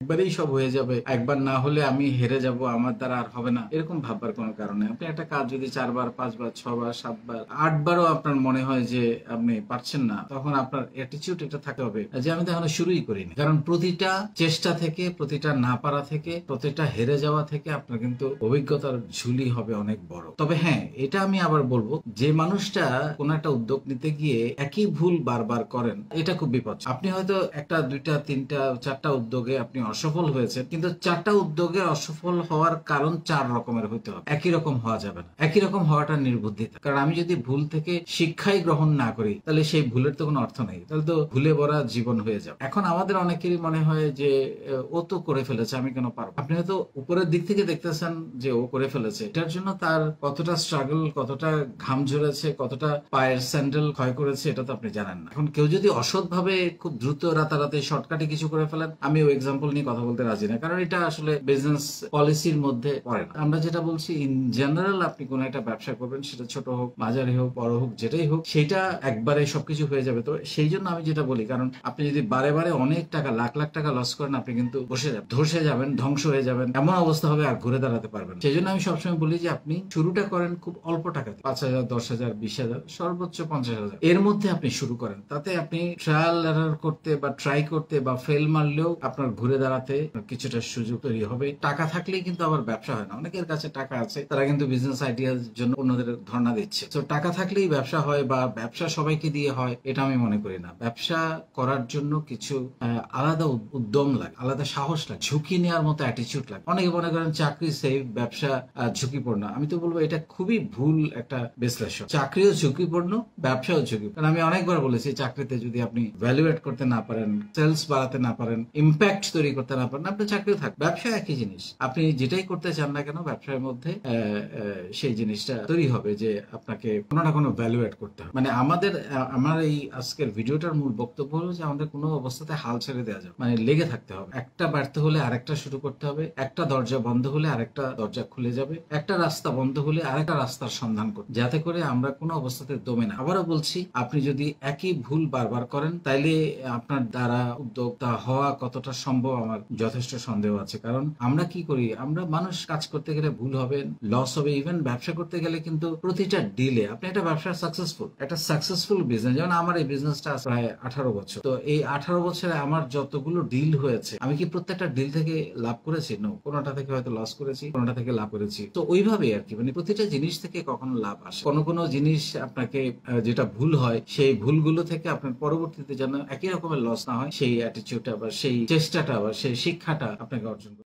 একবারেই সব হয়ে যাবে, একবার না হলে আমি হেরে যাব, আমার দ্বারা আর হবে না, এরকম ভাববার কোনো কারণ নেই। আপনি একটা কাজ যদি 4 বার 5 বার 6 বার 7 বার 8 বারও আপনার মনে হয় যে আপনি পারছেন না, তখন আপনার অ্যাটিটিউড এটা থাকতে হবে যে আমি তো এখনো শুরুই করিনি। কারণ প্রতিটা চেষ্টা থেকে, প্রতিটা না পারা থেকে, প্রতিটা হেরে যাওয়া থেকে আপনার কিন্তু অভিজ্ঞতার ঝুলি হবে অনেক বড়। তবে হ্যাঁ, এটা আমি আবার বলবো, যে মানুষটা কোন একটা উদ্যোগ নিতে গিয়ে একই ভুল বারবার করেন, এটা খুব বিপদ। আপনি হয়তো একটা, দুইটা, তিনটা, চারটা উদ্যোগে আপনি অসফল হয়েছে, কিন্তু চারটা উদ্যোগে অসফল হওয়ার কারণ 4 রকমের হইতে হবে, একই রকম হওয়া যাবে না। একই রকম হওয়াটা নির্বুদ্ধিতা। কারণ আমি যদি ভুল থেকে শিক্ষাই গ্রহণ না করি, তাহলে সেই ভুলের তো কোনো অর্থ নেই, তাহলে তো ভুলে ভরা জীবন হয়ে যাবে। এখন আমাদের অনেকেরই মনে হয় যে ও তো করে ফেলেছে, আমি কেন পারবো। আপনি হয়তো উপরের দিক থেকে দেখতেছেন যে ও করে ফেলেছে, এটার জন্য তার কতটা স্ট্রাগল, কতটা ঘাম ঝরেছে, কতটা পায়ের স্যান্ডেল ক্ষয় করেছে, এটা তো আপনি জানেন না। এখন কেউ যদি অসৎ ভাবে খুব দ্রুত রাতারাতি শর্টকাটে কিছু করে ফেলেন, আমি ওই এক্সাম্পল নিয়ে কথা বলতে রাজি না, কারণ এটা আসলে বিজনেস পলিসির মধ্যে পড়ে না। আমরা যেটা বলছি, ইন জেনারেল আপনি কোন একটা ব্যবসা করবেন, সেটা ছোট হোক, মাঝারি হোক, বড় হোক, যেটাই হোক, সেটা একবারে সবকিছু হয়ে যাবে। তো সেই জন্য আমি যেটা বলি, কারণ আপনি যদি বারে বারে অনেক টাকা, লাখ লাখ টাকা লস করেন, আপনি কিন্তু বসে যাবেন, ধসে যাবেন, ধ্বংস হয়ে যাবেন, এমন অবস্থা হবে আর ঘুরে দাঁড়াতে পারবেন। সেই জন্য আমি সবসময় বলি যে আপনি শুরুটা করেন খুব অল্প টাকা, 5,000, 10,000, 20,000, সর্বোচ্চ 50,000, এর মধ্যে আপনি শুরু করেন। তাতে আপনি ট্রায়াল এরর করতে বা ট্রাই করতে বা ফেল মারলেও আপনার ঘুরে দাঁড়াতে কিছুটা সুযোগ তৈরি হবে। টাকা থাকলেই কিন্তু আবার ব্যবসা হয় না। অনেকের কাছে টাকা আছে, তারা কিন্তু বিজনেস আইডিয়ার জন্য অন্যদের ধর্ণা দিচ্ছে। তো টাকা থাকলেই ব্যবসা হয় বা ব্যবসা সবাইকে দিয়ে হয়, এটা আমি মনে করি না। ব্যবসা করার জন্য কিছু আলাদা উদ্যম লাগে, আলাদা সাহস লাগে, ঝুঁকি নেওয়ার মতো অ্যাটিটিউড লাগে। অনেকে মনে করেন চাকরি সেফ, ব্যবসা ঝুঁকিপূর্ণ। আমি তো বলবো এটা খুবই ভুল একটা বিশ্লেষণ। চাকরিও ঝুঁকিপূর্ণ, ব্যবসাও ঝুঁকি। কারণ আমি অনেকবার বলেছি, চাকরিতে যদি আপনি ভ্যালুয়েট করতে না পারেন, সেলস বাড়াতে না পারেন, ইম্প্যাক্ট তৈরি করতে না পারেন, আপনার চাকরিও থাকবে। ব্যবসা একই জিনিস, আপনি যেটাই করতে চান না কেন, ব্যবসার মধ্যে সেই জিনিসটা তৈরি হবে যে আপনাকে কোনো না কোনো ভ্যালু এড করতে হবে। মানে আমার এই আজকের ভিডিওটার মূল বক্তব্য হলো যে আমাদের কোনো অবস্থাতে হাল ছেড়ে দেওয়া যাবে, মানে লেগে থাকতে হবে। একটা ব্যর্থ হলে আরেকটা শুরু করতে হবে, একটা দরজা বন্ধ হলে আরেকটা দরজা খুলে যাবে, একটা রাস্তা বন্ধ হলে আরেকটা রাস্তার সন্ধান করতে, যাতে করে আমরা কোনো অবস্থাতে দমে না। আবারও বলছি, আপনি যদি একই ভুল বারবার করেন, তাইলে আপনার দ্বারা উদ্যোক্তা হওয়া কতটা সম্ভব আমার যথেষ্ট সন্দেহ আছে। কারণ আমরা কি করি, আমরা মানুষ, কাজ করতে গেলে ভুল হবে, লস হবে। ইভেন ব্যবসা করতে গেলে কিন্তু প্রতিটা ডিলে, আপনি একটা ব্যবসা সাকসেসফুল বিজনেস, যেমন আমার এই বিজনেসটা প্রায় 18 বছর। তো এই 18 বছরে আমার যতগুলো ডিল হয়েছে, আমি কি প্রত্যেকটা ডিল থেকে লাভ করেছি? নো, কোনোটা থেকে হয়তো লস করেছি, কোনোটা থেকে লাভ করেছি। তো ওইভাবেই আর কি, মানে প্রতিটা জিনিস থেকে কখনো লাভ আসে, কোনো কোনো জিনিস আপনাকে যেটা ভুল হয়, সেই ভুলগুলো থেকে আপনার পরবর্তীতে যেন একই রকমের লস না হয়, সেই অ্যাটিটিউডটা বা সেই চেষ্টাটা বা সেই শিক্ষাটা আপনাকে অর্জন করতে